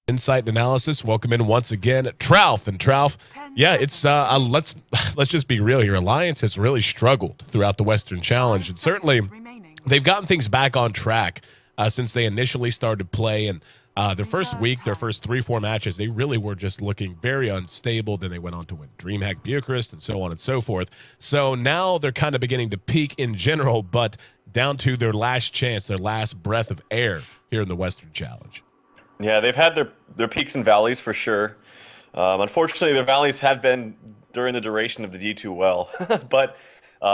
Insight and analysis. Welcome in once again, Trouf and Trouf. Yeah, it's let's just be real here. Alliance has really struggled throughout the Western Challenge, and certainly they've gotten things back on track since they initially started play. And their first week, their first 3-4 matches, they really were just looking very unstable. Then they went on to win DreamHack Bucharest and so on and so forth. So now they're kind of beginning to peak in general, but down to their last chance, their last breath of air here in the Western Challenge. Yeah, they've had their peaks and valleys for sure. Unfortunately, their valleys have been during the duration of the D2 well, but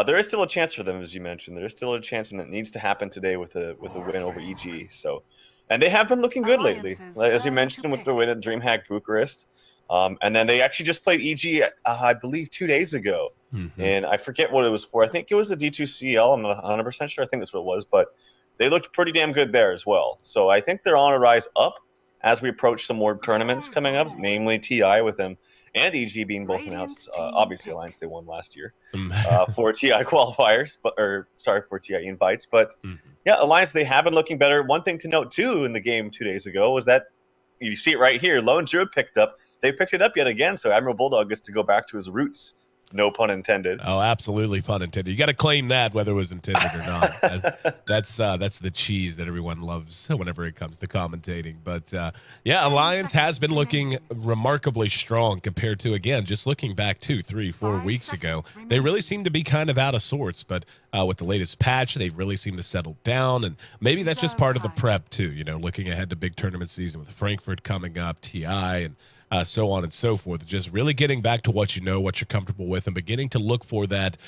there is still a chance for them, as you mentioned. There is still a chance, and it needs to happen today with a win over EG. So, and they have been looking good lately, as you mentioned, with the win at DreamHack Bucharest. And then they actually just played EG, I believe, 2 days ago, and I forget what it was for. I think it was the D2 CL. I'm not 100% sure. I think that's what it was, but they looked pretty damn good there as well. So I think they're on a rise up as we approach some more tournaments coming up, namely TI with them and EG being both announced. Obviously, Alliance, they won last year for TI qualifiers, for TI invites. But yeah, Alliance, they have been looking better. One thing to note, too, in the game 2 days ago was that you see it right here. Lone Druid picked up. They picked it up yet again, so Admiral Bulldog gets to go back to his roots. No pun intended. Oh, absolutely pun intended. You got to claim that whether it was intended or not. That's the cheese that everyone loves whenever it comes to commentating. But yeah, Alliance has been looking remarkably strong compared to, again, just looking back 2, 3, 4 weeks ago. They really seem to be kind of out of sorts, but with the latest patch, they really seem to settle down. And maybe that's just part of the prep too, looking ahead to big tournament season with Frankfurt coming up, TI, and so on and so forth. Just really getting back to what you know, what you're comfortable with, and beginning to look for that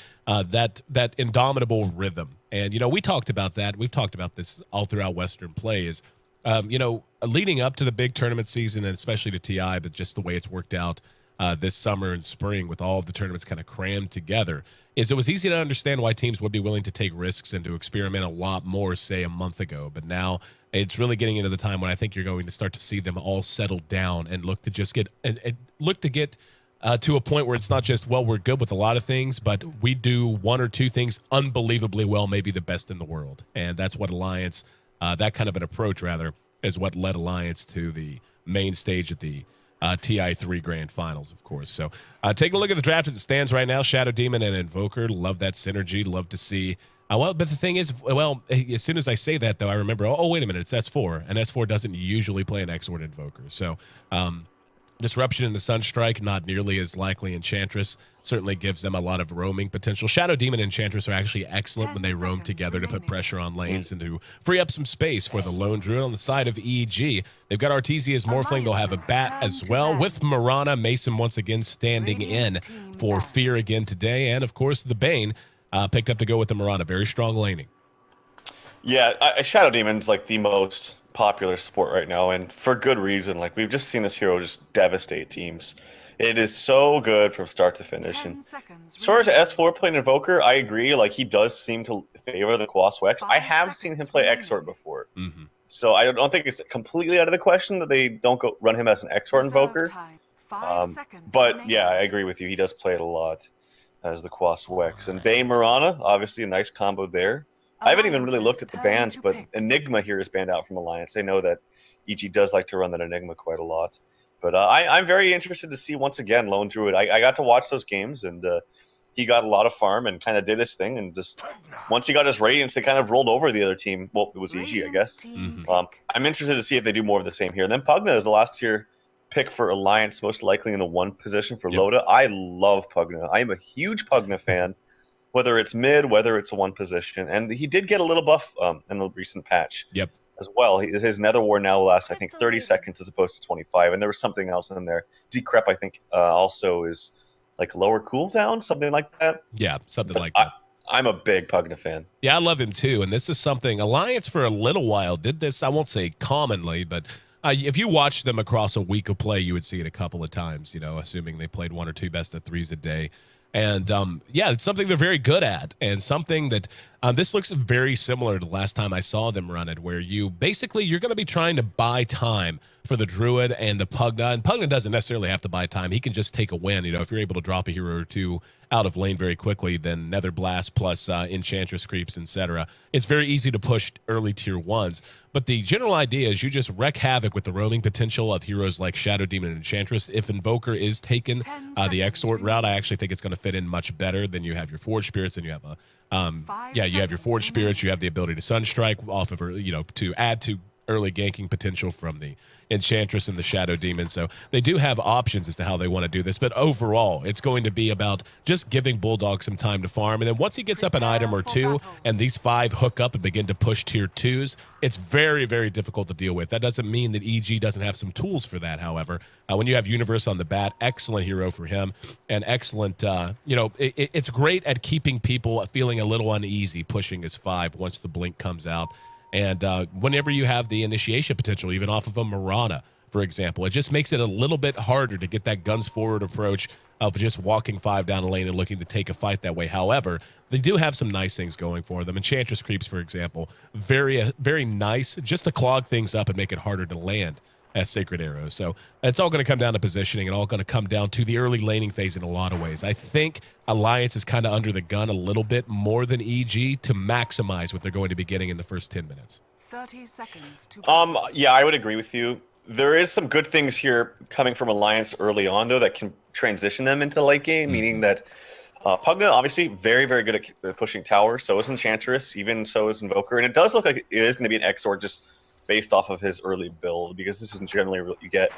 indomitable rhythm. And we talked about that. We've talked about this all throughout Western play. Is leading up to the big tournament season, and especially to TI, but just the way it's worked out this summer and spring with all of the tournaments kind of crammed together, is it was easy to understand why teams would be willing to take risks and to experiment a lot more, say, a month ago. But now it's really getting into the time when I think you're going to start to see them all settle down and look to just get to a point where it's not just, well, we're good with a lot of things, but we do 1 or 2 things unbelievably well, maybe the best in the world. And that's what Alliance, that kind of an approach, rather, is what led Alliance to the main stage at the TI3 Grand Finals, of course. So take a look at the draft as it stands right now. Shadow Demon and Invoker, love that synergy. Love to see. But the thing is, as soon as I say that, though, I remember, wait a minute, it's S4, and S4 doesn't usually play an Exort Invoker. So Disruption and the Sunstrike, not nearly as likely. Enchantress certainly gives them a lot of roaming potential. Shadow Demon and Enchantress are actually excellent when they roam together to put pressure on lanes and to free up some space for the Lone Druid. On the side of EG, they've got Arteezia's Morphling. They'll have a Bat as well with Mirana. Mason once again standing in for Fear again today. And, of course, the Bane picked up to go with the Mirana. Very strong laning. Yeah, Shadow Demon's like the most popular support right now, and for good reason. Like, we've just seen this hero just devastate teams. It is so good from start to finish. And as far as S4 playing Invoker, I agree. Like, he does seem to favor the Quas Wex. I have seen him play Exort before. So I don't think it's completely out of the question that they don't go run him as an Exort Invoker. But yeah, I agree with you. He does play it a lot as the Quas Wex. And Bane Mirana, obviously a nice combo there. I haven't even really looked at the bans, but Enigma here is banned out from Alliance. They know that EG does like to run that Enigma quite a lot. But I'm very interested to see, once again, Lone Druid. I got to watch those games, and he got a lot of farm and kind of did his thing. And just once he got his Radiance, they kind of rolled over the other team. Well, it was EG, I guess. I'm interested to see if they do more of the same here. And then Pugna is the last tier pick for Alliance, most likely in the 1 position for Loda. I love Pugna. I am a huge Pugna fan. Whether it's mid, whether it's a 1 position. And he did get a little buff in the recent patch as well. His Nether War now lasts, I think, 30 seconds as opposed to 25. And there was something else in there. Decrep, I think, also is like lower cooldown, something like that. Yeah, something But like that. I'm a big Pugna fan. Yeah, I love him too. And this is something Alliance for a little while did this. I won't say commonly, but if you watch them across a week of play, you would see it a couple of times, assuming they played 1 or 2 best of 3s a day. And yeah, it's something they're very good at, and something that this looks very similar to the last time I saw them run it, where you're going to be trying to buy time for the Druid and the Pugna. And Pugna doesn't necessarily have to buy time. He can just take a win. If you're able to drop a hero or 2 out of lane very quickly, then Nether Blast plus Enchantress creeps, etc. It's very easy to push early tier 1s. But the general idea is you just wreak havoc with the roaming potential of heroes like Shadow Demon and Enchantress. If Invoker is taken the Exort route, I actually think it's going to fit in much better than you have your Forge Spirits, and you have you have your Forge Spirits, you have the ability to Sunstrike off of to add to early ganking potential from the Enchantress and the Shadow Demon. So they do have options as to how they want to do this, but overall it's going to be about just giving Bulldog some time to farm, and then once he gets up an item or 2 and these 5 hook up and begin to push tier 2s, it's very, very difficult to deal with. That doesn't mean that EG doesn't have some tools for that, however. When you have Universe on the bat, excellent hero for him, and excellent, it's great at keeping people feeling a little uneasy pushing his 5 once the blink comes out. And whenever you have the initiation potential, even off of a Mirana, for example, it just makes it a little bit harder to get that guns forward approach of just walking 5 down a lane and looking to take a fight that way. However, they do have some nice things going for them. Enchantress creeps, for example, very, very nice, just to clog things up and make it harder to land as Sacred Arrows. So it's all going to come down to positioning and all going to come down to the early laning phase in a lot of ways. I think Alliance is kind of under the gun a little bit more than EG to maximize what they're going to be getting in the first 10 minutes. 30 seconds to Yeah, I would agree with you. There is some good things here coming from Alliance early on, though, that can transition them into the late game, meaning that Pugna, obviously, very, very good at pushing towers. So is Enchantress, even so is Invoker. And it does look like it is going to be an Exort just based off of his early build, because this isn't generally what you get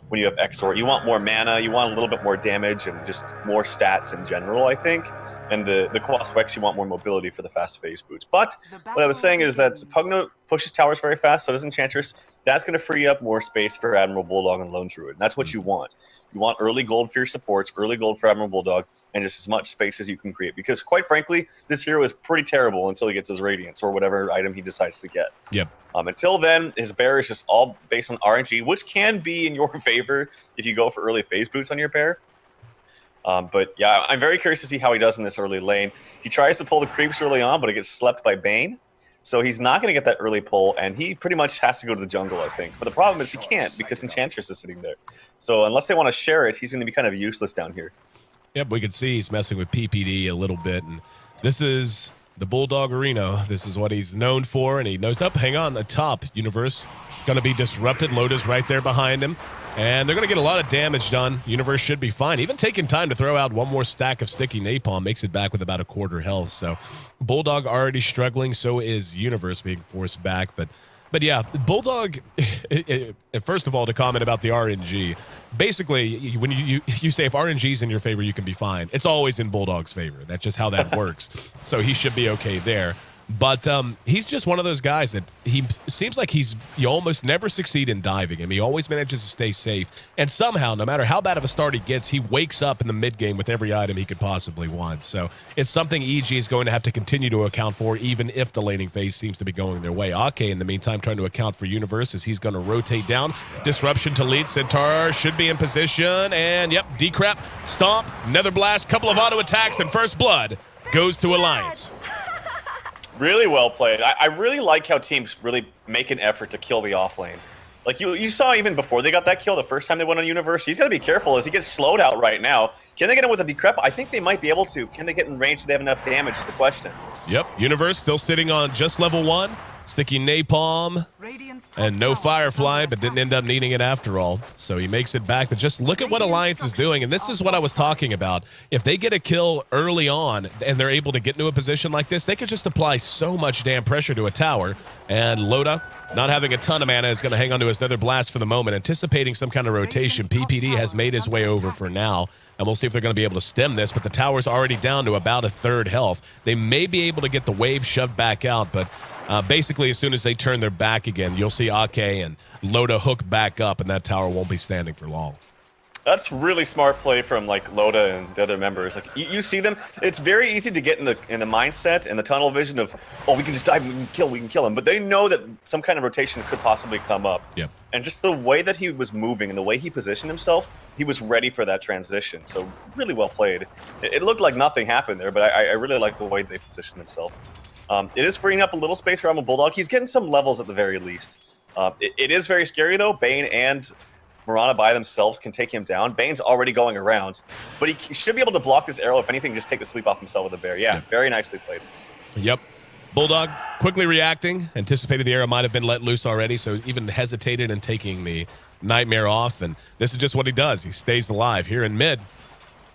when you have Exort. You want more mana, you want a little bit more damage, and just more stats in general, I think. And the Colossus X, you want more mobility for the fast phase boots. But what I was saying is that Pugna pushes towers very fast, so does Enchantress. That's going to free up more space for Admiral Bulldog and Lone Druid. And that's what you want. You want early gold for your supports, early gold for Admiral Bulldog, and just as much space as you can create. Because quite frankly, this hero is pretty terrible until he gets his Radiance or whatever item he decides to get. Yep. Until then, his bear is just all based on RNG, which can be in your favor if you go for early phase boots on your bear. But yeah, I'm very curious to see how he does in this early lane. He tries to pull the creeps early on, but it gets slept by Bane. So he's not going to get that early pull, and he pretty much has to go to the jungle, I think. But the problem is he can't, because Enchantress is sitting there. So unless they want to share it, he's going to be kind of useless down here. Yep, we can see he's messing with PPD a little bit, and this is the Bulldog Arena. This is what he's known for, and he knows up. Hang on, the top Universe going to be disrupted. Loda's right there behind him, and they're going to get a lot of damage done. Universe should be fine. Even taking time to throw out one more stack of sticky napalm makes it back with about a quarter health. So Bulldog already struggling. So is Universe being forced back, But yeah, Bulldog, first of all, to comment about the RNG, basically, when you say if RNG is in your favor, you can be fine. It's always in Bulldog's favor. That's just how that works. So he should be okay there. But he's just one of those guys that he seems like you almost never succeed in diving him. He always manages to stay safe. And somehow, no matter how bad of a start he gets, he wakes up in the mid-game with every item he could possibly want. So it's something EG is going to have to continue to account for, even if the laning phase seems to be going their way. Ake, in the meantime, trying to account for Universe as he's going to rotate down. Disruption to lead. Centaur should be in position. And, yep, decrep, stomp, Nether Blast, couple of auto attacks, and First Blood goes to Alliance. Really well played. I really like how teams really make an effort to kill the off lane. Like you saw even before they got that kill, the first time they went on Universe, he's got to be careful as he gets slowed out right now. Can they get him with a decrep? I think they might be able to. Can they get in range? Do they have enough damage is the question. Yep, Universe still sitting on just level 1. Sticky napalm and no Firefly, but didn't end up needing it after all. So he makes it back. But just look at what Alliance is doing, and this is what I was talking about. If they get a kill early on and they're able to get into a position like this, they could just apply so much damn pressure to a tower. And Loda, not having a ton of mana, is going to hang on to his Nether Blast for the moment, anticipating some kind of rotation. PPD has made his way over for now, and we'll see if they're going to be able to stem this, but the tower's already down to about a third health. They may be able to get the wave shoved back out, but basically, as soon as they turn their back again, you'll see Ake and Loda hook back up, and that tower won't be standing for long. That's really smart play from like Loda and the other members. Like you see them, it's very easy to get in the mindset and the tunnel vision of, oh, we can just dive, we can kill him. But they know that some kind of rotation could possibly come up. Yep. And just the way that he was moving and the way he positioned himself, he was ready for that transition. So really well played. It looked like nothing happened there, but I really like the way they positioned themselves. It is freeing up a little space for Emerald Bulldog. He's getting some levels at the very least. It is very scary though. Bane and Mirana by themselves can take him down. Bane's already going around, but he should be able to block this arrow. If anything, just take the sleep off himself with a bear. Yeah, very nicely played. Yep. Bulldog quickly reacting, anticipated the arrow might have been let loose already, so even hesitated in taking the Nightmare off, and this is just what he does. He stays alive. Here in mid,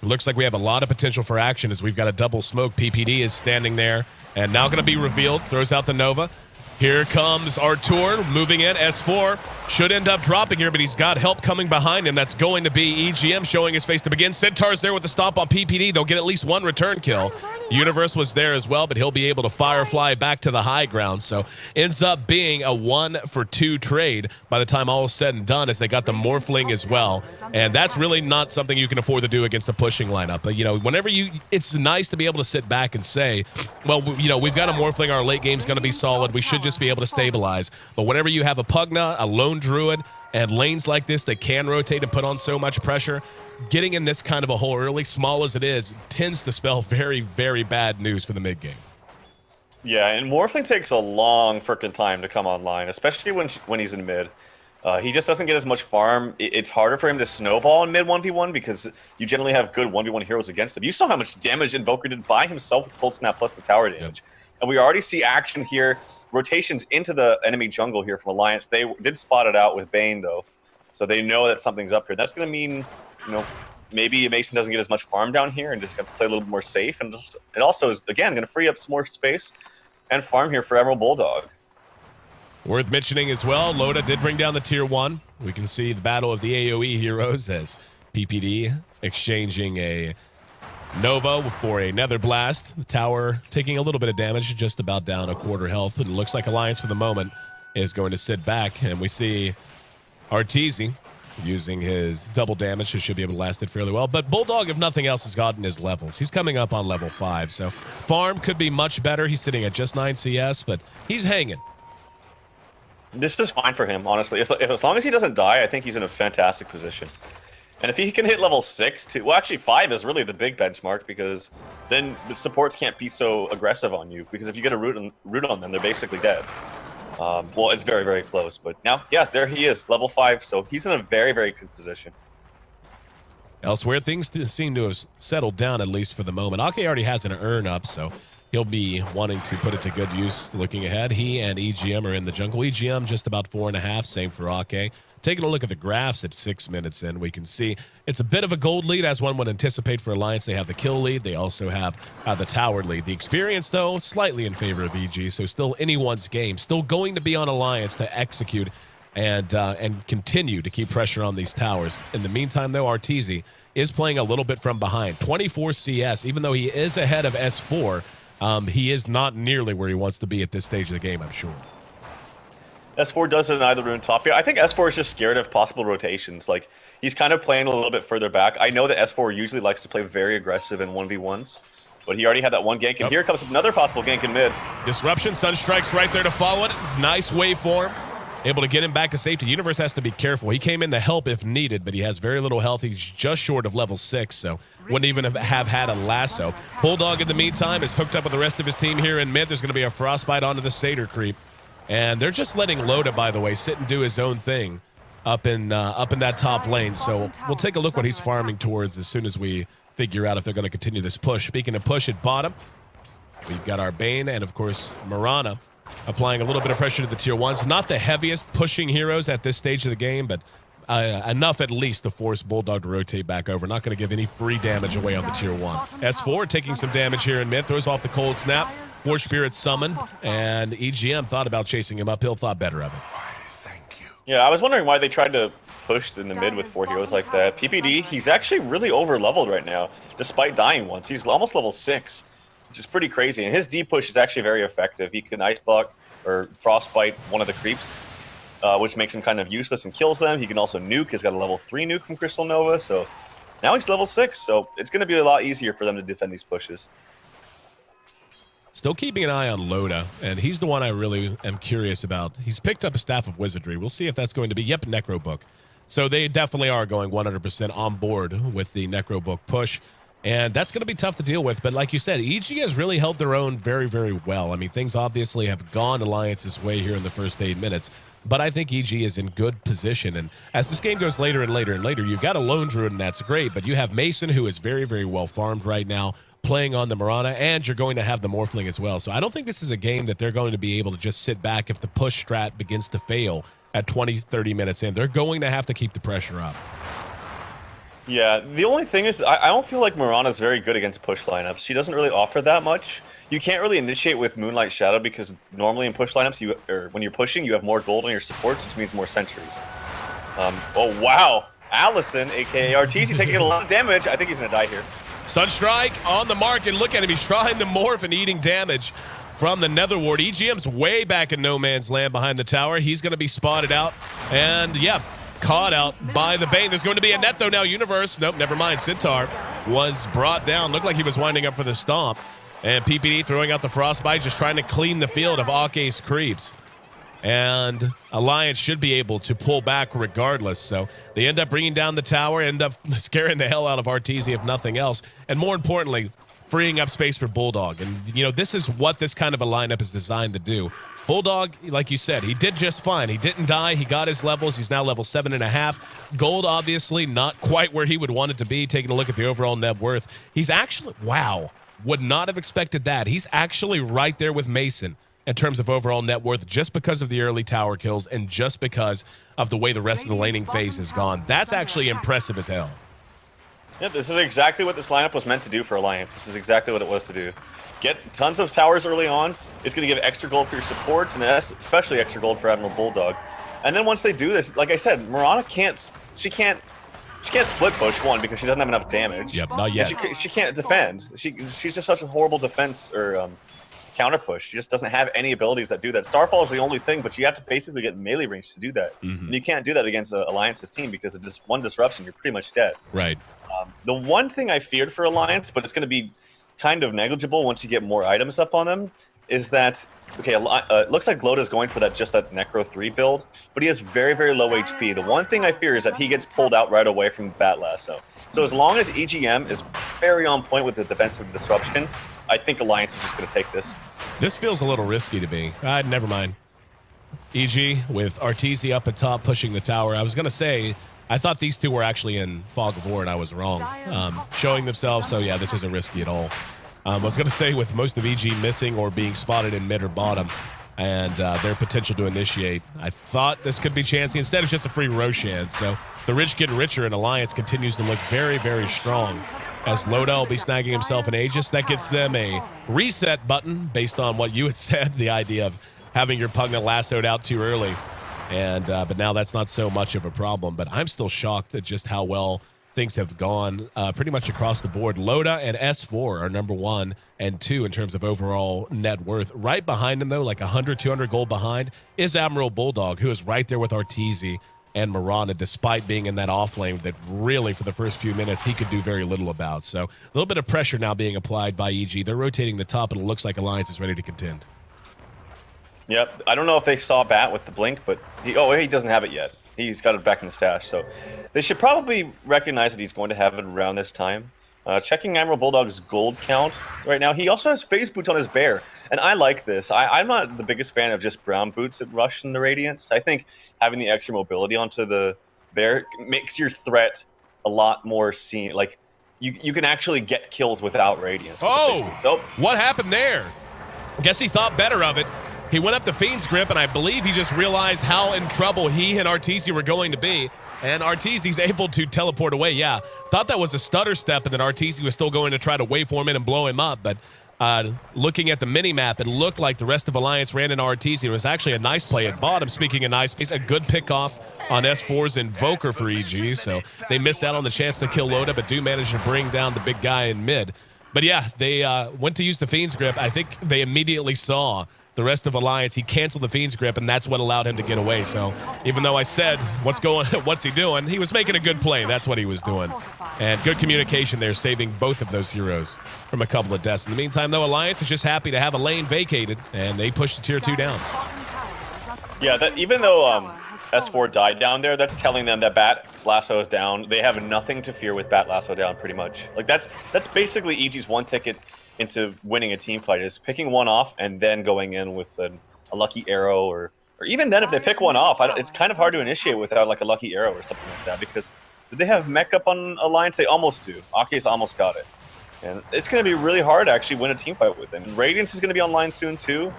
looks like we have a lot of potential for action as we've got a double smoke. PPD is standing there, and now going to be revealed. Throws out the Nova. Here comes Artur moving in. S4 should end up dropping here, but he's got help coming behind him. That's going to be EGM showing his face to begin. Centaur's there with the stomp on PPD. They'll get at least one return kill. Universe was there as well, but he'll be able to Firefly back to the high ground. So ends up being a 1-for-2 trade by the time all is said and done, as they got the Morphling as well. And that's really not something you can afford to do against a pushing lineup. But, you know, whenever it's nice to be able to sit back and say, well, you know, we've got a Morphling. Our late game's going to be solid. We should just be able to stabilize. But whenever you have a Pugna, a lone Druid, and lanes like this that can rotate and put on so much pressure, getting in this kind of a hole early, small as it is, tends to spell very, very bad news for the mid game. Yeah, and Morphling takes a long freaking time to come online, especially when he's in mid. He just doesn't get as much farm. It's harder for him to snowball in mid 1v1 because you generally have good 1v1 heroes against him. You saw how much damage Invoker did by himself with Cold Snap plus the tower damage. Yep. And we already see action here, rotations into the enemy jungle here from Alliance. They did spot it out with Bane, though. So they know that something's up here. That's going to mean, you know, maybe Mason doesn't get as much farm down here and just have to play a little bit more safe. And just, it also is, again, going to free up some more space and farm here for Emerald Bulldog. Worth mentioning as well, Loda did bring down the tier 1. We can see the battle of the AoE heroes as PPD exchanging a Nova for a Nether Blast. The tower taking a little bit of damage, just about down a quarter health. It looks like Alliance for the moment is going to sit back, and we see Arteezy using his double damage, who should be able to last it fairly well. But Bulldog, if nothing else, has gotten his levels. He's coming up on level 5, so farm could be much better. He's sitting at just 9 CS, but he's hanging. This is fine for him, honestly. As long as he doesn't die, I think he's in a fantastic position. And if he can hit level 6 too, well, actually 5 is really the big benchmark, because then the supports can't be so aggressive on you, because if you get a root on them, they're basically dead. Well, it's very, very close, but now, yeah, there he is, level 5, so he's in a very, very good position. Elsewhere, things seem to have settled down, at least for the moment. Ake already has an urn up, so he'll be wanting to put it to good use looking ahead. He and EGM are in the jungle. EGM just about 4.5, same for Ake. Taking a look at the graphs at 6 minutes in, we can see it's a bit of a gold lead, as one would anticipate for Alliance. They have the kill lead. They also have the tower lead. The experience, though, slightly in favor of EG, so still anyone's game. Still going to be on Alliance to execute and continue to keep pressure on these towers. In the meantime, though, Arteezy is playing a little bit from behind. 24 CS, even though he is ahead of S4, he is not nearly where he wants to be at this stage of the game, I'm sure. S4 does deny the rune top. Yeah, I think S4 is just scared of possible rotations. Like, he's kind of playing a little bit further back. I know that S4 usually likes to play very aggressive in 1v1s, but he already had that one gank, and here comes another possible gank in mid. Disruption, Sunstrike's right there to follow it. Nice waveform. Able to get him back to safety. Universe has to be careful. He came in to help if needed, but he has very little health. He's just short of level 6, so wouldn't even have had a lasso. Bulldog, in the meantime, is hooked up with the rest of his team here in mid. There's going to be a frostbite onto the Satyr creep. And they're just letting Loda, by the way, sit and do his own thing up in that top lane. So we'll take a look what he's farming towards as soon as we figure out if they're going to continue this push. Speaking of push at bottom, we've got our Bane and, of course, Mirana applying a little bit of pressure to the tier 1s. Not the heaviest pushing heroes at this stage of the game, but enough at least to force Bulldog to rotate back over. Not going to give any free damage away on the tier 1. S4 taking some damage here in mid. Throws off the cold snap. Forge Spirit summoned, and EGM thought about chasing him uphill, thought better of it. Yeah, I was wondering why they tried to push in the mid with 4 heroes like that. PPD, he's actually really over-leveled right now, despite dying once. He's almost level 6, which is pretty crazy. And his D push is actually very effective. He can Ice Block or Frostbite one of the creeps. which makes him kind of useless and kills them. He can also nuke. He's got a level 3 nuke from Crystal Nova, so now he's level 6, so it's going to be a lot easier for them to defend these pushes. Still keeping an eye on Loda, and he's the one I really am curious about. He's picked up a Staff of Wizardry. We'll see if that's going to be, Necro Book. So they definitely are going 100% on board with the Necro Book push, and that's going to be tough to deal with. But like you said, EG has really held their own very, very well. I mean, things obviously have gone Alliance's way here in the first 8 minutes, but I think EG is in good position. And as this game goes later and later and later, you've got a Lone Druid, and that's great, but you have Mason, who is very, very well farmed right now, playing on the Mirana, and you're going to have the Morphling as well. So I don't think this is a game that they're going to be able to just sit back if the push strat begins to fail at 20, 30 minutes in. They're going to have to keep the pressure up. Yeah, the only thing is I don't feel like Mirana's very good against push lineups. She doesn't really offer that much. You can't really initiate with Moonlight Shadow because normally in push lineups, when you're pushing, you have more gold on your supports, which means more sentries. Oh, wow. Allison, a.k.a. Arteezy, taking a lot of damage. I think he's going to die here. Sunstrike on the mark, and look at him. He's trying to morph and eating damage from the Nether Ward. EGM's way back in no man's land behind the tower. He's going to be spotted out, and caught out by the Bane. There's going to be a net, though, now. Universe. Nope, never mind. Centaur was brought down. Looked like he was winding up for the stomp. And PPD throwing out the Frostbite, just trying to clean the field of Ake's creeps. And Alliance should be able to pull back regardless. So they end up bringing down the tower, end up scaring the hell out of Arteezy, if nothing else. And more importantly, freeing up space for Bulldog. And, this is what this kind of a lineup is designed to do. Bulldog, like you said, he did just fine. He didn't die. He got his levels. He's now level 7.5. Gold, obviously, not quite where he would want it to be. Taking a look at the overall net worth. He's actually, wow, would not have expected that. He's actually right there with Mason in terms of overall net worth, just because of the early tower kills and just because of the way the rest of the laning phase has gone. That's actually impressive as hell. Yeah, this is exactly what this lineup was meant to do for Alliance. This is exactly what it was to do. Get tons of towers early on. It's going to give extra gold for your supports, and especially extra gold for Admiral Bulldog. And then once they do this, like I said, Mirana can't split push, one, because she doesn't have enough damage. Yep, not yet. She can't defend. She's just such a horrible defense or counter push. She just doesn't have any abilities that do that. Starfall is the only thing, but you have to basically get melee range to do that. And you can't do that against Alliance's team because of just one disruption, you're pretty much dead. Right. The one thing I feared for Alliance, but it's going to be kind of negligible once you get more items up on them, is that, okay, it looks like Loda's going for that Necro 3 build, but he has very, very low HP. The one thing I fear is that he gets pulled out right away from Bat Lasso. So as long as EGM is very on point with the defensive disruption, I think Alliance is just going to take this. This feels a little risky to me. Never mind. EG with Arteezy up at top pushing the tower. I was going to say, I thought these two were actually in Fog of War, and I was wrong. Showing themselves, so yeah, this isn't risky at all. I was going to say, with most of EG missing or being spotted in mid or bottom, and their potential to initiate, I thought this could be chancy. Instead, it's just a free Roshan. So the rich get richer, and Alliance continues to look very, very strong. As Loda will be snagging himself an Aegis, that gets them a reset button based on what you had said, the idea of having your Pugna lassoed out too early. And but now that's not so much of a problem. But I'm still shocked at just how well things have gone pretty much across the board. Loda and S4 are number 1 and 2 in terms of overall net worth. Right behind them, though, like 100, 200 gold behind, is Admiral Bulldog, who is right there with Arteezy and Mirana, despite being in that off lane that really, for the first few minutes, he could do very little about. So a little bit of pressure now being applied by EG. They're rotating the top, and it looks like Alliance is ready to contend. Yep. I don't know if they saw Bat with the blink, but he doesn't have it yet. He's got it back in the stash, so they should probably recognize that he's going to have it around this time. Checking Admiral Bulldog's gold count right now. He also has phase boots on his bear, and I like this. I'm not the biggest fan of just brown boots at Rush and the Radiance. I think having the extra mobility onto the bear makes your threat a lot more seen. Like, you can actually get kills without Radiance. Oh, what happened there? I guess he thought better of it. He went up to Fiend's Grip, and I believe he just realized how in trouble he and Arteezy were going to be. And Arteezy's able to teleport away. Yeah, thought that was a stutter step, and then Arteezy was still going to try to waveform in and blow him up. But looking at the mini-map, it looked like the rest of Alliance ran into Arteezy. It was actually a nice play at bottom. Speaking of nice plays, a good pick-off on S4's Invoker for EG. So they missed out on the chance to kill Loda, but do manage to bring down the big guy in mid. But yeah, they went to use the Fiend's Grip. I think they immediately saw the rest of Alliance. He canceled the Fiend's Grip, and that's what allowed him to get away. So even though I said, what's he doing? He was making a good play. That's what he was doing. And good communication there, saving both of those heroes from a couple of deaths. In the meantime, though, Alliance is just happy to have a lane vacated, and they push the tier 2 down. Yeah, that even though S4 died down there, that's telling them that Bat's lasso is down. They have nothing to fear with Bat lasso down, pretty much. Like that's basically EG's one ticket into winning a team fight, is picking one off and then going in with a lucky arrow, or even then if they pick one off, it's kind of hard to initiate without like a lucky arrow or something like that, because did they have mech up on Alliance? They almost do. Ake's almost got it. And it's going to be really hard to actually win a team fight with them. And Radiance is going to be online soon too.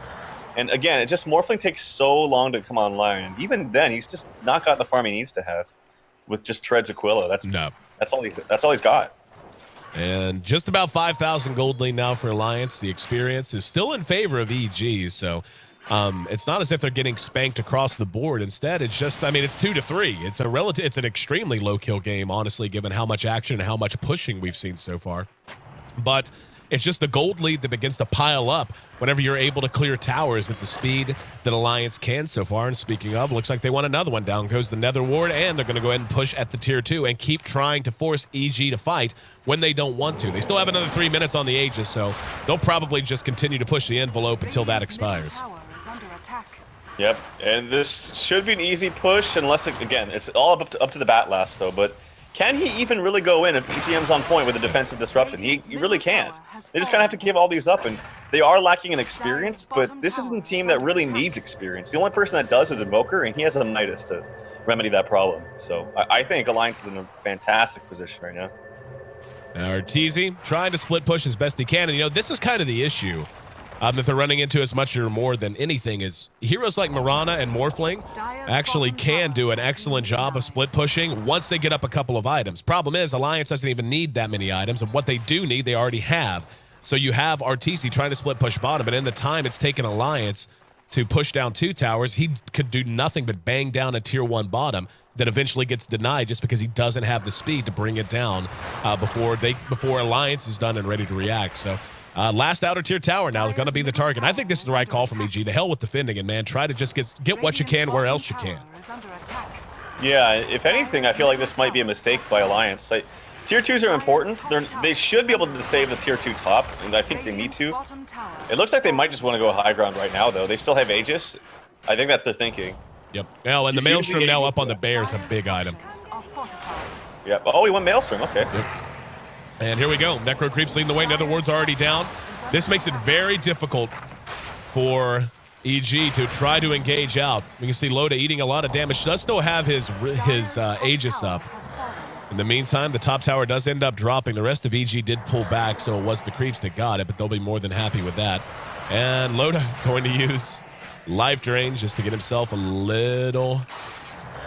And again, Morphling takes so long to come online. And even then, he's just not got the farm he needs to have with just Treads Aquila. That's all he's got. And just about 5,000 gold lead now for Alliance. The experience is still in favor of EG, so it's not as if they're getting spanked across the board. Instead, it's just, it's 2-3. It's an extremely low kill game, honestly, given how much action and how much pushing we've seen so far. But it's just the gold lead that begins to pile up whenever you're able to clear towers at the speed that Alliance can so far. And speaking of, looks like they want another one. Down goes the Nether Ward, and they're going to go ahead and push at the tier 2 and keep trying to force EG to fight when they don't want to. They still have another 3 minutes on the Aegis, so they'll probably just continue to push the envelope until that expires. Yep, and this should be an easy push unless, again, it's all up to the Bat last, though, but can he even really go in if ETM's on point with a defensive disruption? He really can't. They just kind of have to give all these up, and they are lacking in experience, but this isn't a team that really needs experience. The only person that does is Invoker, and he has a Midas to remedy that problem. So I think Alliance is in a fantastic position right now. Arteezy trying to split push as best he can, and this is kind of the issue that they're running into as much or more than anything is heroes like Mirana and Morphling actually can do an excellent job of split pushing once they get up a couple of items. Problem is, Alliance doesn't even need that many items, and what they do need, they already have. So you have Arteezy trying to split push bottom, but in the time it's taken Alliance to push down 2 towers, he could do nothing but bang down a tier 1 bottom that eventually gets denied just because he doesn't have the speed to bring it down before Alliance is done and ready to react. So last outer tier tower now is going to be the target. I think this is the right call from EG. To hell with defending it, man. Try to just get what you can where else you can. Yeah, if anything, I feel like this might be a mistake by Alliance. Tier 2s are important. They should be able to save the tier 2 top, and I think they need to. It looks like they might just want to go high ground right now, though. They still have Aegis. I think that's their thinking. Yep. Well, and the Maelstrom now up on the Bear is a big item. Yep. Oh, he went Maelstrom. Okay. Yep. And here we go. Necro Creeps leading the way. Nether Ward's already down. This makes it very difficult for EG to try to engage out. You can see Loda eating a lot of damage. Does still have his Aegis up. In the meantime, the top tower does end up dropping. The rest of EG did pull back, so it was the Creeps that got it, but they'll be more than happy with that. And Loda going to use Life Drain just to get himself a little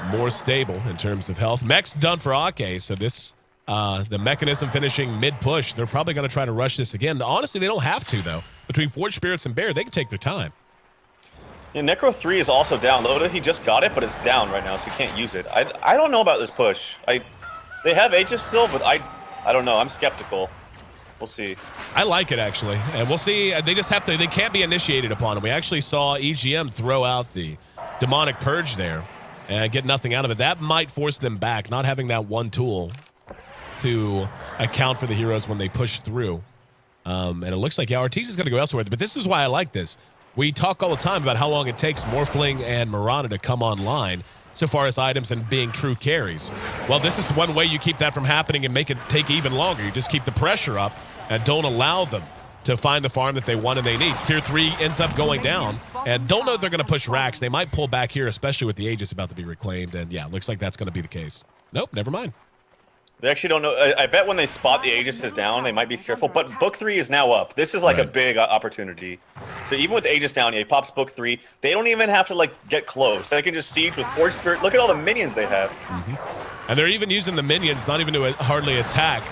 more stable in terms of health. Mech's done for Ake, so this the mechanism finishing mid-push. They're probably going to try to rush this again. Honestly, they don't have to, though. Between Forge Spirits and Bear, they can take their time. Yeah, Necro 3 is also down. Loda, he just got it, but it's down right now, so he can't use it. I don't know about this push. They have Aegis still, but I don't know. I'm skeptical. We'll see. I like it, actually. And we'll see. They just have to. They can't be initiated upon them. We actually saw EGM throw out the Demonic Purge there and get nothing out of it. That might force them back, not having that one tool to account for the heroes when they push through. And it looks like, Arteezy is going to go elsewhere. But this is why I like this. We talk all the time about how long it takes Morphling and Mirana to come online so far as items and being true carries. Well, this is one way you keep that from happening and make it take even longer. You just keep the pressure up and don't allow them to find the farm that they want and they need. Tier 3 ends up going down, and don't know if they're going to push racks. They might pull back here, especially with the Aegis about to be reclaimed, and yeah, looks like that's going to be the case. Nope, never mind. They actually don't know. I bet when they spot the Aegis is down, they might be careful. But Book 3 is now up. This is like a big opportunity. So even with Aegis down, he pops Book 3. They don't even have to get close. They can just siege with Forge Spirit. Look at all the minions they have. Mm-hmm. And they're even using the minions, not even to hardly attack.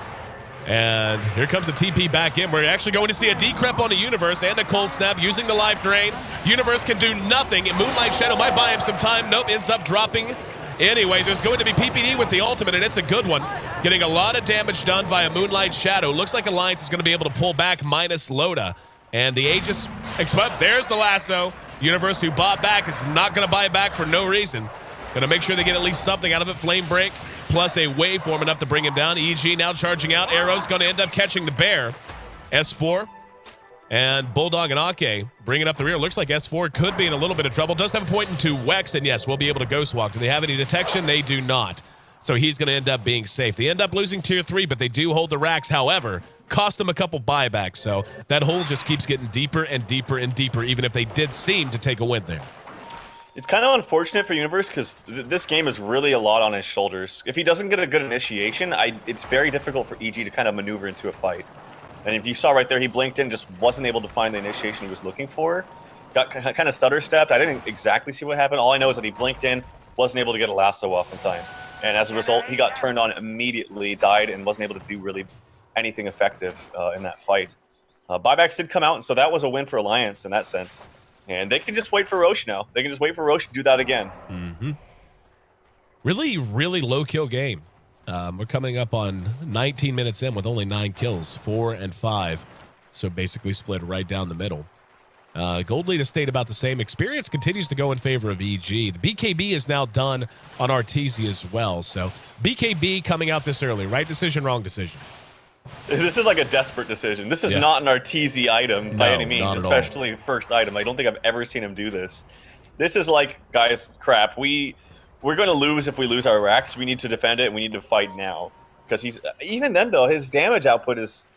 And here comes the TP back in. We're actually going to see a decrep on the Universe and a Cold Snap using the Life Drain. Universe can do nothing. Moonlight Shadow might buy him some time. Nope, ends up dropping. Anyway, there's going to be PPD with the ultimate, and it's a good one. Getting a lot of damage done via Moonlight Shadow. Looks like Alliance is going to be able to pull back minus Loda. And the Aegis explode. There's the lasso. Universe, who bought back, is not going to buy back for no reason. Going to make sure they get at least something out of it. Flame break plus a waveform enough to bring him down. EG now charging out. Arrow's going to end up catching the bear. S4 and Bulldog and Ake bringing up the rear. Looks like S4 could be in a little bit of trouble. Does have a point into Wex, and yes, we'll be able to Ghost Walk. Do they have any detection? They do not. So he's going to end up being safe. They end up losing tier 3, but they do hold the racks. However, cost them a couple buybacks. So that hole just keeps getting deeper and deeper and deeper, even if they did seem to take a win there. It's kind of unfortunate for Universe because this game is really a lot on his shoulders. If he doesn't get a good initiation, it's very difficult for EG to kind of maneuver into a fight. And if you saw right there, he blinked in, just wasn't able to find the initiation he was looking for. Got kind of stutter-stepped. I didn't exactly see what happened. All I know is that he blinked in, wasn't able to get a lasso off in time. And as a result, he got turned on immediately, died, and wasn't able to do really anything effective in that fight. Buybacks did come out, and so that was a win for Alliance in that sense. And they can just wait for Roche now. They can just wait for Roche to do that again. Mm-hmm. Really, really low-kill game. We're coming up on 19 minutes in with only 9 kills, 4 and 5. So basically split right down the middle. Gold Lead has stayed about the same. Experience continues to go in favor of EG. The BKB is now done on Arteezy as well. So BKB coming out this early. Right decision, wrong decision? This is like a desperate decision. This is not an Arteezy item by any means, especially first item. I don't think I've ever seen him do this. This is like, guys, crap. We're going to lose if we lose our racks. We need to defend it, and we need to fight now. Because even then, though, his damage output is,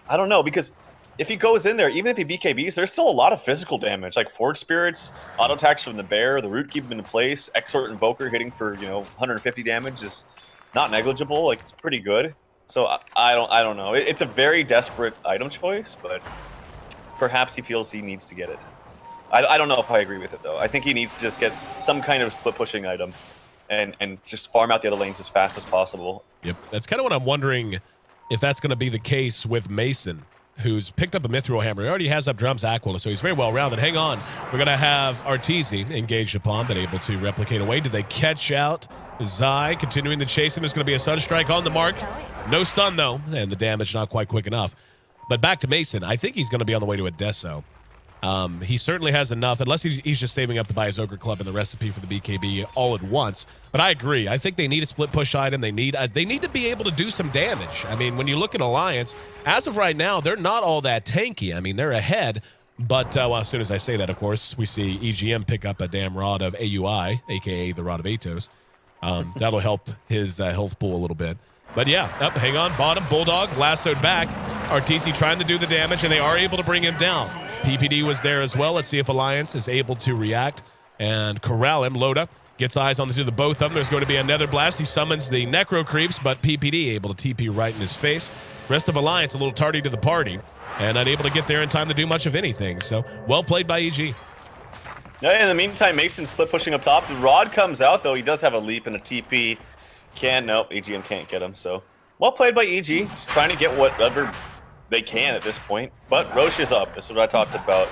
I don't know, because if he goes in there, even if he BKBs, there's still a lot of physical damage, like Forge Spirits, auto attacks from the bear, the root keep him in place, Exort Invoker hitting for 150 damage is not negligible. Like, it's pretty good. So I don't know. It's a very desperate item choice, but perhaps he feels he needs to get it. I don't know if I agree with it though. I think he needs to just get some kind of split pushing item, and just farm out the other lanes as fast as possible. Yep, that's kind of what I'm wondering if that's going to be the case with Mason, who's picked up a Mithril Hammer. He already has up Drums Aquila, so he's very well rounded. Hang on, we're going to have Arteezy engaged upon, but able to replicate away. Did they catch out Zai? Continuing the chase him is going to be a Sunstrike on the mark. No stun though, and the damage not quite quick enough. But back to Mason, I think he's going to be on the way to a Deso. He certainly has enough, unless he's just saving up to buy his Ogre Club and the recipe for the BKB all at once. But I agree. I think they need a split push item. They need to be able to do some damage. I mean, when you look at Alliance, as of right now, they're not all that tanky. I mean, they're ahead. But as soon as I say that, of course, we see EGM pick up a damn Rod of AUI, a.k.a. the Rod of Atos. That'll help his health pool a little bit. But yeah, hang on. Bottom, Bulldog, lassoed back. Arteezy trying to do the damage, and they are able to bring him down. PPD was there as well. Let's see if Alliance is able to react and corral him. Loda gets eyes on the both of them. There's going to be another blast. He summons the Necro Creeps, but PPD able to TP right in his face. Rest of Alliance a little tardy to the party and unable to get there in time to do much of anything. So well played by EG. Yeah, in the meantime, Mason split pushing up top. The Rod comes out, though. He does have a leap and a TP. Nope, EGM can't get him. So well played by EG. Just trying to get whatever they can at this point. But Roche is up. This is what I talked about.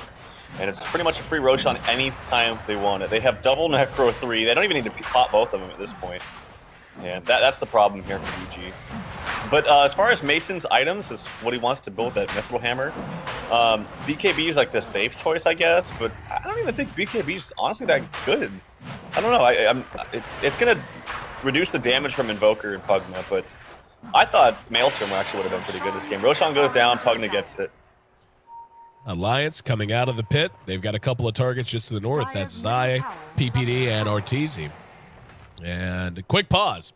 And it's pretty much a free Roche on any time they want it. They have double Necro 3. They don't even need to pop both of them at this point. And that's the problem here for EG. But as far as Mason's items, is what he wants to build, that Mithril Hammer. BKB is like the safe choice, I guess. But I don't even think BKB is honestly that good. I don't know. It's going to reduce the damage from Invoker and Pugna, but I thought Maelstrom actually would have been pretty good this game. Roshan goes down, Pugna gets it. Alliance coming out of the pit. They've got a couple of targets just to the north. That's Zai, PPD, and Arteezy. And a quick pause.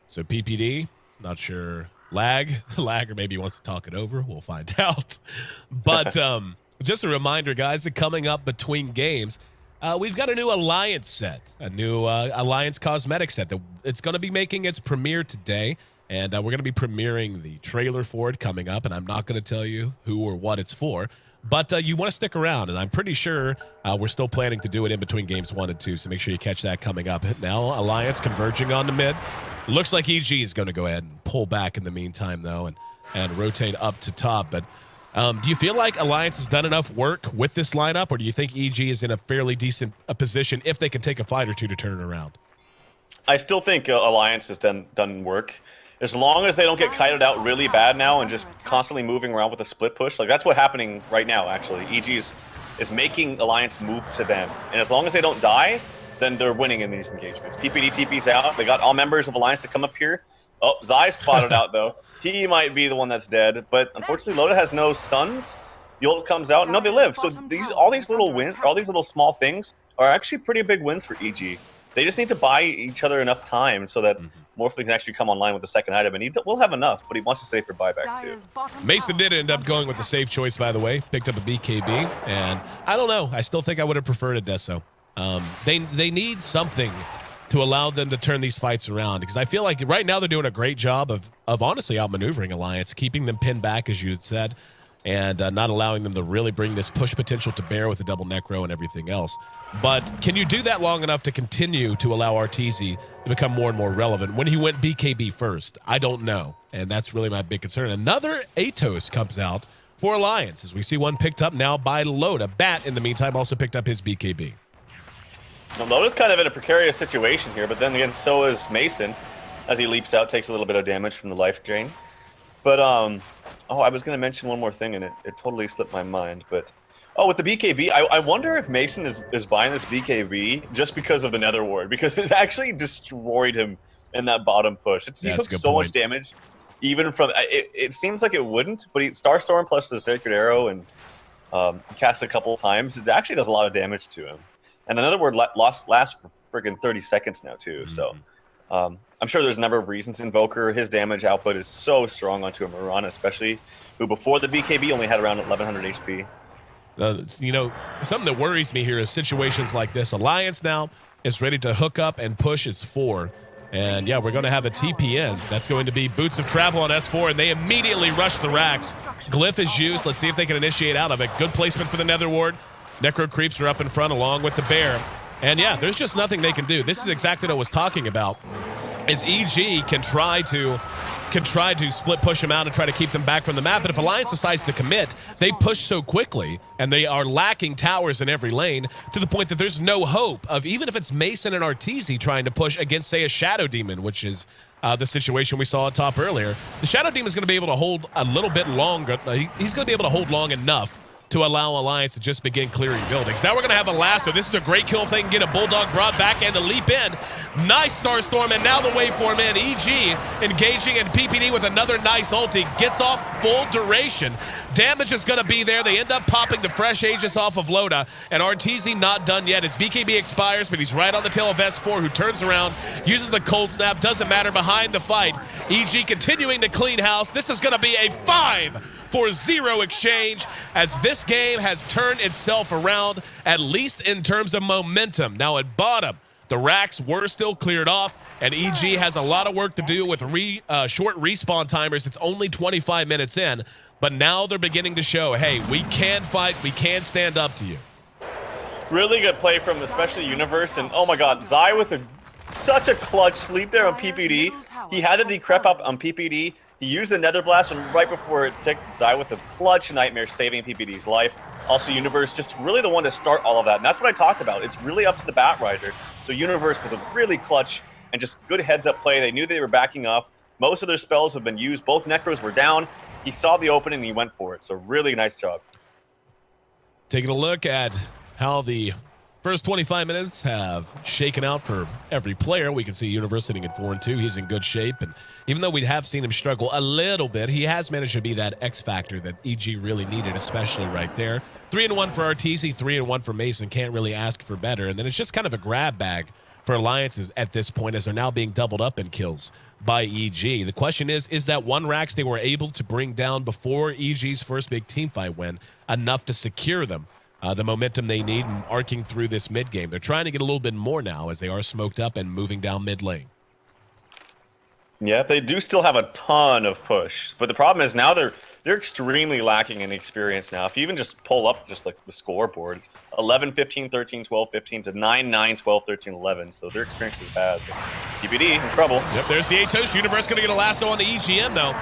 So PPD, not sure, lag, or maybe he wants to talk it over. We'll find out. But just a reminder, guys, that coming up between games, we've got a new Alliance set, a new Alliance cosmetic set. It's going to be making its premiere today, and we're going to be premiering the trailer for it coming up, and I'm not going to tell you who or what it's for, but you want to stick around, and I'm pretty sure we're still planning to do it in between games 1 and 2, so make sure you catch that coming up. Now, Alliance converging on the mid. Looks like EG is going to go ahead and pull back in the meantime, though, and rotate up to top, but do you feel like Alliance has done enough work with this lineup, or do you think EG is in a fairly decent position if they can take a fight or two to turn it around? I still think Alliance has done work. as long as they don't get kited out really bad now and just constantly moving around with a split push, like that's what's happening right now, actually. EG is making Alliance move to them. And as long as they don't die, then they're winning in these engagements. PPD TP's out. They got all members of Alliance to come up here. Oh, Zai spotted out, though. He might be the one that's dead. But unfortunately, Loda has no stuns. The ult comes out. No, they live. So all these little wins, all these little small things are actually pretty big wins for EG. They just need to buy each other enough time so that Morphling can actually come online with the second item, and he will have enough, but he wants to save for buyback too. Mason did end up going with the safe choice, by the way. Picked up a BKB, and I don't know. I still think I would have preferred a Deso. They need something to allow them to turn these fights around, because I feel like right now they're doing a great job of honestly outmaneuvering Alliance, keeping them pinned back, as you had said, and not allowing them to really bring this push potential to bear with the double Necro and everything else. But can you do that long enough to continue to allow Arteezy to become more and more relevant? When he went BKB first, I don't know, and that's really my big concern. Another Atos comes out for Alliance, as we see one picked up now by Loda. Bat, in the meantime, also picked up his BKB. Now, Loda's kind of in a precarious situation here, but then again, so is Mason, as he leaps out, takes a little bit of damage from the life drain. But, oh, I was going to mention one more thing, and it totally slipped my mind. But, oh, with the BKB, I wonder if Mason is buying this BKB just because of the Nether Ward, because it actually destroyed him in that bottom push. He took so much damage, even from, it seems like it wouldn't, but Starstorm plus the Sacred Arrow and cast a couple times, it actually does a lot of damage to him. And the Nether Ward lasts for friggin' 30 seconds now, too, so... I'm sure there's a number of reasons. Invoker, his damage output is so strong onto a Mirana, especially, who before the BKB only had around 1100 HP. You know, something that worries me here is situations like this. Alliance now is ready to hook up and push its 4. And yeah, we're going to have a TPN. That's going to be Boots of Travel on S4, and they immediately rush the racks. Glyph is used. Let's see if they can initiate out of it. Good placement for the Nether Ward. Necro creeps are up in front along with the Bear. And yeah, there's just nothing they can do. This is exactly what I was talking about. Is EG can try to split push them out and try to keep them back from the map. But if Alliance decides to commit, they push so quickly, and they are lacking towers in every lane to the point that there's no hope of, even if it's Mason and Arteezy trying to push against, say, a Shadow Demon, which is the situation we saw at top earlier. The Shadow Demon is going to be able to hold a little bit longer. He's going to be able to hold long enough to allow Alliance to just begin clearing buildings. Now we're going to have a lasso. This is a great kill if they can get a Bulldog brought back and the leap in. Nice Starstorm, and now the waveform in. EG engaging in PPD with another nice ulti. Gets off full duration. Damage is going to be there. They end up popping the fresh Aegis off of Loda, and Arteezy not done yet. His BKB expires, but he's right on the tail of S4, who turns around, uses the cold snap. Doesn't matter behind the fight. EG continuing to clean house. This is going to be a 5-for-0 exchange, as this game has turned itself around, at least in terms of momentum. Now at bottom, the racks were still cleared off, and EG has a lot of work to do with short respawn timers. It's only 25 minutes in, but now they're beginning to show, hey, we can fight, we can stand up to you. Really good play from especially Universe, and oh my god, Zai with such a clutch sleep there on PPD. He had the decrep up on PPD. He used the Nether Blast, and right before it ticked, Zai with a clutch Nightmare, saving PPD's life. Also, Universe just really the one to start all of that, and that's what I talked about. It's really up to the Batrider. So Universe with a really clutch and just good heads-up play. They knew they were backing off. Most of their spells have been used. Both Necros were down. He saw the opening, and he went for it. So really nice job. Taking a look at how the first 25 minutes have shaken out for every player. We can see Universe sitting at 4-2. He's in good shape, and even though we have seen him struggle a little bit, he has managed to be that X factor that EG really needed, especially right there. 3-1 for Arteezy, 3-1 for Mason. Can't really ask for better. And then it's just kind of a grab bag for Alliances at this point, as they're now being doubled up in kills by EG. The question is that one racks they were able to bring down before EG's first big team fight win enough to secure them the momentum they need and arcing through this mid game? They're trying to get a little bit more now, as they are smoked up and moving down mid lane. Yeah, they do still have a ton of push, but the problem is now they're extremely lacking in experience now. If you even just pull up just like the scoreboard, 11, 15, 13, 12, 15 to 9, 9, 12, 13, 11. So their experience is bad. PPD in trouble. Yep, there's the Atos. Universe going to get a lasso on the EGM though,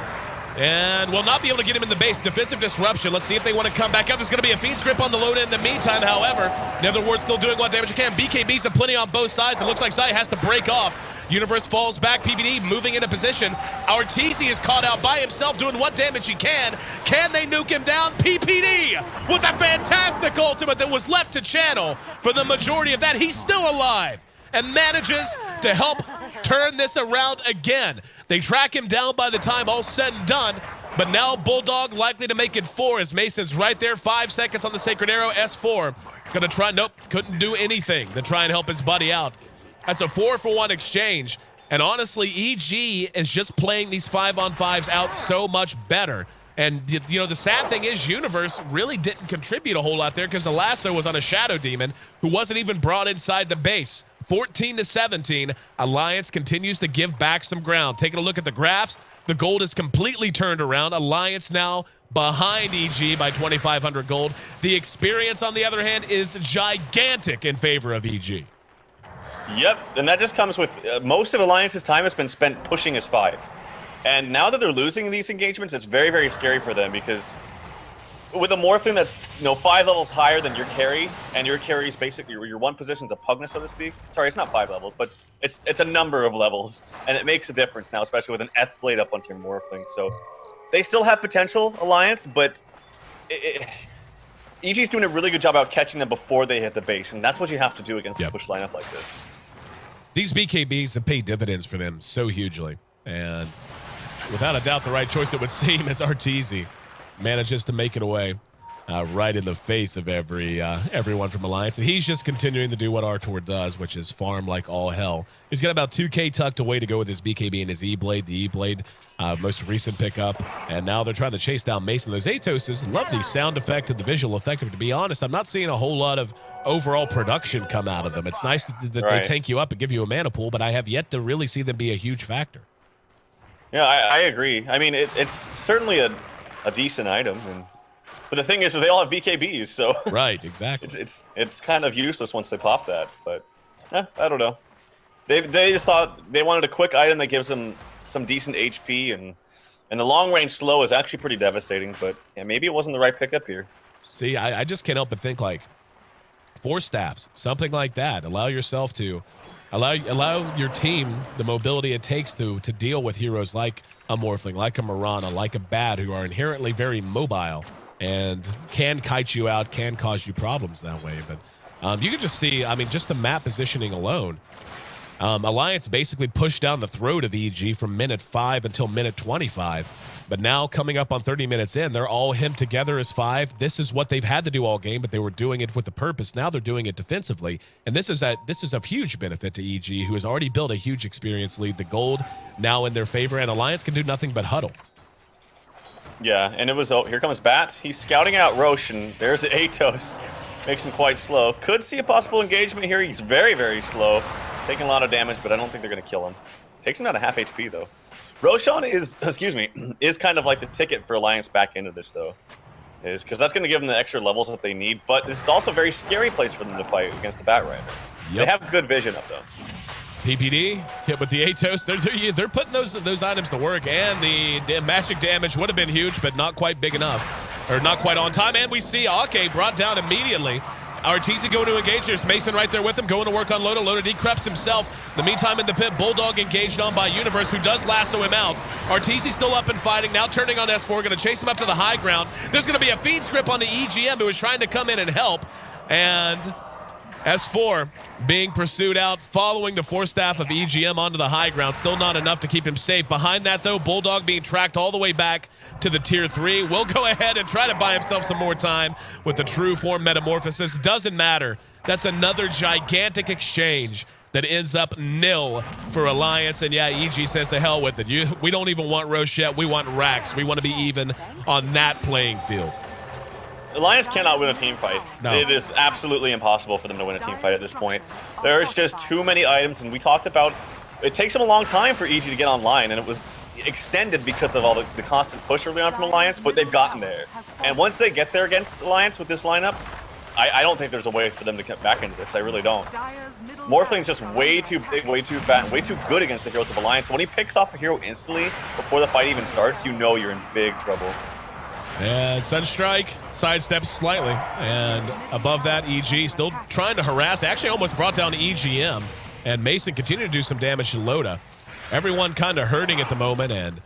and will not be able to get him in the base. Defensive disruption. Let's see if they want to come back up. There's going to be a Fiend's Grip on the load in the meantime, however. Nether Ward still doing what damage it can. BKBs have plenty on both sides. It looks like Zai has to break off. Universe falls back. PPD moving into position. Arteezy is caught out by himself doing what damage he can. Can they nuke him down? PPD with a fantastic ultimate that was left to channel for the majority of that. He's still alive and manages to help turn this around again. They track him down by the time all's said and done, but now Bulldog likely to make it 4 as Mason's right there. 5 seconds on the Sacred Arrow. S4 gonna try, nope, couldn't do anything to try and help his buddy out. That's a 4-for-1 exchange. And honestly, EG is just playing these 5-on-5s out so much better. And, you know, the sad thing is Universe really didn't contribute a whole lot there because the lasso was on a Shadow Demon who wasn't even brought inside the base. 14-17, Alliance continues to give back some ground. Taking a look at the graphs, the gold is completely turned around. Alliance now behind EG by 2,500 gold. The experience, on the other hand, is gigantic in favor of EG. Yep, and that just comes with most of Alliance's time has been spent pushing as 5. And now that they're losing these engagements, it's very, very scary for them because with a Morphling that's 5 levels higher than your carry, and your carry is basically your one position's a Pugna, so to speak. Sorry, it's not 5 levels, but it's a number of levels, and it makes a difference now, especially with an Eth Blade up onto your Morphling. So they still have potential, Alliance, but EG's doing a really good job out catching them before they hit the base, and that's what you have to do against a push lineup like this. These BKBs have paid dividends for them so hugely, and without a doubt the right choice it would seem as Arteezy manages to make it away right in the face of everyone from Alliance. And he's just continuing to do what Artor does, which is farm like all hell. He's got about 2K tucked away to go with his BKB and his E-Blade. The E-Blade, most recent pickup. And now they're trying to chase down Mason. Those Atoses, love the sound effect and the visual effect. But to be honest, I'm not seeing a whole lot of overall production come out of them. It's nice that they tank you up and give you a mana pool, but I have yet to really see them be a huge factor. Yeah, I agree. I mean, it's certainly a decent item, but the thing is they all have BKBs, so right, exactly. It's kind of useless once they pop that. But I don't know. They just thought they wanted a quick item that gives them some decent HP, and the long range slow is actually pretty devastating. But yeah, maybe it wasn't the right pickup here. See, I just can't help but think like Force Staffs, something like that. Allow yourself to allow your team the mobility it takes to deal with heroes like a Morphling, like a Mirana, like a Bad, who are inherently very mobile and can kite you out, can cause you problems that way. But you can just see, I mean, just the map positioning alone. Alliance basically pushed down the throat of EG from minute 5 until minute 25. But now coming up on 30 minutes in, they're all hemmed together as 5. This is what they've had to do all game, but they were doing it with the purpose. Now they're doing it defensively. And this is a huge benefit to EG, who has already built a huge experience lead. The gold now in their favor, and Alliance can do nothing but huddle. Yeah, and it was, here comes Bat. He's scouting out Roche, and there's the Atos. Makes him quite slow. Could see a possible engagement here. He's very, very slow. Taking a lot of damage, but I don't think they're going to kill him. Takes him down to half HP, though. Roshan is kind of like the ticket for Alliance back into this, though. Because that's going to give them the extra levels that they need, but this is also a very scary place for them to fight against a Bat Rider. Yep. They have good vision up, though. PPD hit with the Atos. They're putting those items to work, and the magic damage would have been huge, but not quite big enough, or not quite on time. And we see Ake brought down immediately. Arteezy going to engage. There's Mason right there with him, going to work on Loda. Loda decreps himself. In the meantime, in the pit, Bulldog engaged on by Universe, who does lasso him out. Arteezy still up and fighting, now turning on S4, going to chase him up to the high ground. There's going to be a feed script on the EGM, who is trying to come in and help. And S4 being pursued out, following the Force Staff of EGM onto the high ground. Still not enough to keep him safe. Behind that, though, Bulldog being tracked all the way back to the tier 3. Will go ahead and try to buy himself some more time with the true form metamorphosis. Doesn't matter. That's another gigantic exchange that ends up nil for Alliance. And yeah, EG says to hell with it. We don't even want Rochette. We want Rax. We want to be even on that playing field. Alliance cannot win a team fight. No. It is absolutely impossible for them to win a team fight at this point. There's just too many items, and we talked about it takes them a long time for EG to get online, and it was extended because of all the constant push early on from Alliance, but they've gotten there. And once they get there against Alliance with this lineup, I don't think there's a way for them to get back into this. I really don't. Morphling's just way too big, way too fat, and way too good against the heroes of Alliance. When he picks off a hero instantly before the fight even starts, you know you're in big trouble. And Sunstrike sidesteps slightly. And above that, EG still trying to harass. Actually almost brought down EGM. And Mason continued to do some damage to Loda. Everyone kind of hurting at the moment and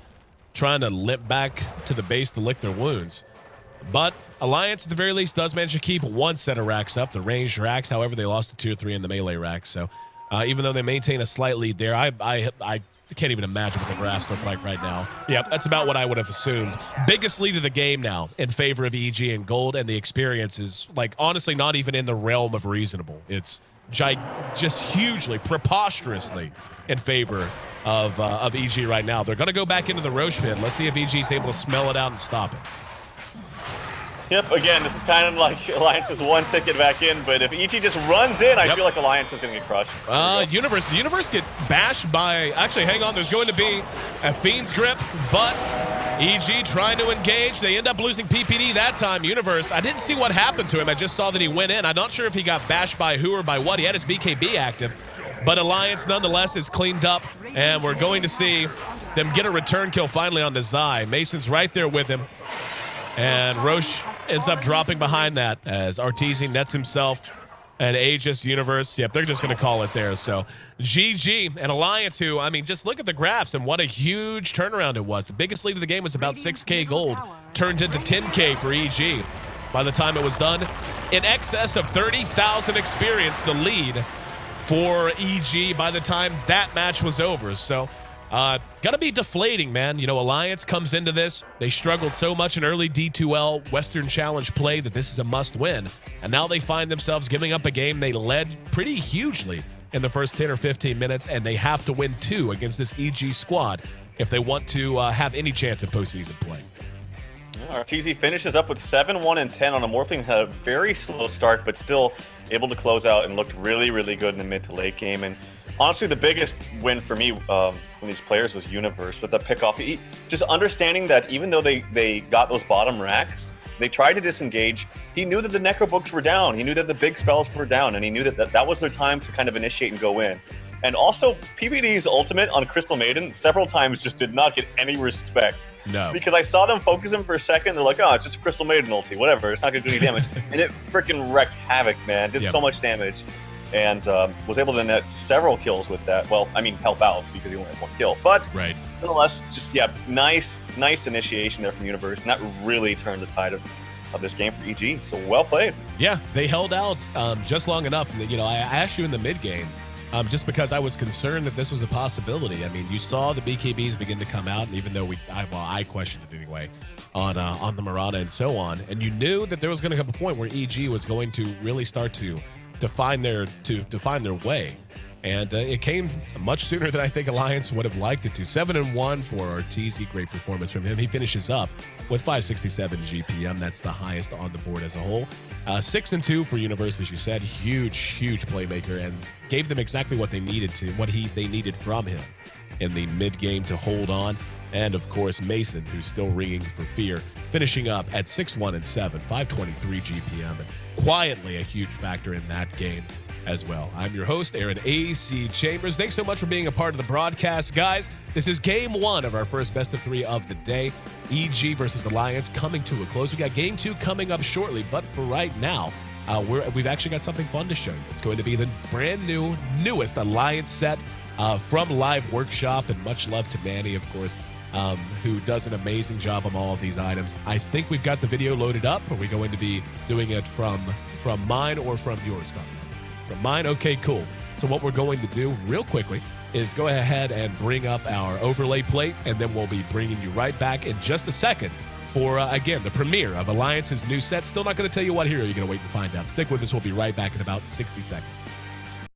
trying to limp back to the base to lick their wounds. But Alliance, at the very least, does manage to keep one set of racks up, the ranged racks. However, they lost the tier 3 and the melee racks. So even though they maintain a slight lead there, I can't even imagine what the graphs look like right now. Yeah, that's about what I would have assumed. Biggest lead of the game now in favor of EG and Gold, and the experience is, like, honestly not even in the realm of reasonable. It's just hugely, preposterously in favor of EG right now. They're going to go back into the Roche pit. Let's see if EG is able to smell it out and stop it. Yep, again, this is kind of like Alliance's one ticket back in, but if EG just runs in, I feel like Alliance is going to get crushed. The Universe get bashed by... Actually, hang on, there's going to be a Fiend's Grip, but EG trying to engage. They end up losing PPD that time. Universe, I didn't see what happened to him. I just saw that he went in. I'm not sure if he got bashed by who or by what. He had his BKB active, but Alliance, nonetheless, is cleaned up, and we're going to see them get a return kill finally on Zai. Mason's right there with him. And Roche ends up dropping behind that as Arteezy nets himself and Aegis Universe. Yep, they're just going to call it there. So GG and Alliance, who, I mean, just look at the graphs and what a huge turnaround it was. The biggest lead of the game was about 6K gold, turned into 10K for EG by the time it was done. In excess of 30,000 experience, the lead for EG by the time that match was over. So gotta be deflating, man. You know, Alliance comes into this. They struggled so much in early D2L Western Challenge play that this is a must win. And now they find themselves giving up a game they led pretty hugely in the first 10 or 15 minutes, and they have to win 2 against this EG squad if they want to have any chance of postseason play. Arteezy finishes up with 7-1-10 on a Morphling. Had a very slow start, but still able to close out and looked really, really good in the mid to late game. And honestly, the biggest win for me when these players was Universe with the pickoff. Just understanding that even though they got those bottom racks, they tried to disengage. He knew that the Necro Books were down. He knew that the big spells were down, and he knew that was their time to kind of initiate and go in. And also, PPD's ultimate on Crystal Maiden several times just did not get any respect. No. Because I saw them focus him for a second. They're like, oh, it's just a Crystal Maiden ulti. Whatever. It's not going to do any damage. And it freaking wrecked havoc, man. Did so much damage. And was able to net several kills with that. Well, I mean, help out because he only has 1 kill. But nonetheless, just, nice initiation there from Universe. And that really turned the tide of this game for EG. So well played. Yeah, they held out just long enough. And, you know, I asked you in the mid game, just because I was concerned that this was a possibility. I mean, you saw the BKBs begin to come out, and even though I questioned it anyway on the Mirana and so on, and you knew that there was going to come a point where EG was going to really start to find their way, and it came much sooner than I think Alliance would have liked it to. 7-1 for Arteezy, great performance from him. He finishes up with 567 GPM. That's the highest on the board as a whole. 6-2 for Universe, as you said. Huge playmaker, and gave them exactly what they needed they needed from him in the mid game to hold on. And of course, Mason, who's still ringing for fear, finishing up at 6-1-7, 523 GPM. Quietly a huge factor in that game as well. I'm your host, Aaron AC Chambers. Thanks so much for being a part of the broadcast, guys. This is game 1 of our first best of 3 of the day. EG versus Alliance coming to a close. We got game 2 coming up shortly, but for right now, we've actually got something fun to show you. It's going to be the brand newest Alliance set from Live Workshop, and much love to Manny, of course, who does an amazing job on all of these items. I think we've got the video loaded up. Are we going to be doing it from mine or from yours, Scott? From mine? Okay, cool. So what we're going to do real quickly is go ahead and bring up our overlay plate, and then we'll be bringing you right back in just a second for, again, the premiere of Alliance's new set. Still not going to tell you what hero you're going to wait and find out. Stick with us. We'll be right back in about 60 seconds.